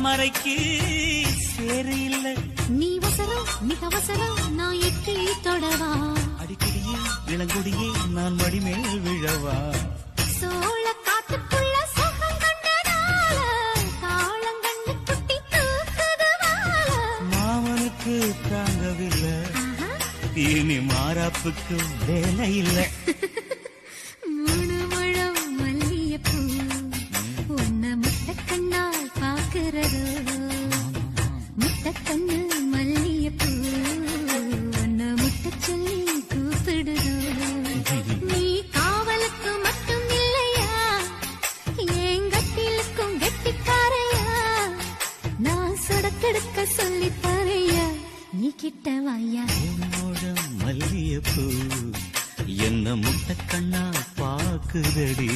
தாமரைக்கு சேரு இல்ல. நீ வசரம் மிக அவசரம் நான் எட்டி தொடவா. அடிக்கடியே இளங்குடியே நான் மடிமேல் விழவா. சோழ காத்துக்குள்ள சுகம் கண்டதால காலங்கண்ணு குட்டி தூக்குதுவால. மாமனுக்கு தாங்கவில்லை, இனி மாறாப்புக்கு வேலை இல்லை. மூணு முழம் மல்லியப்பூ உன்னை முட்டக்கண்ணால் பாக்குறதோ. முட்டக்கண்ணு மல்லியப்பூ உன்னை முட்ட சொல்லி கூப்பிடுதோ. நீ காவலுக்கு மட்டும் இல்லையா, என் கட்டிலுக்கும் கெட்டிக்காரையா. நான் சொடக்கெடுக்க சொல்லி தரையா, நீ கிட்ட வாயா. மல்லியப்பூ என்ன முட்டக்கண்ணா பாக்குதடி.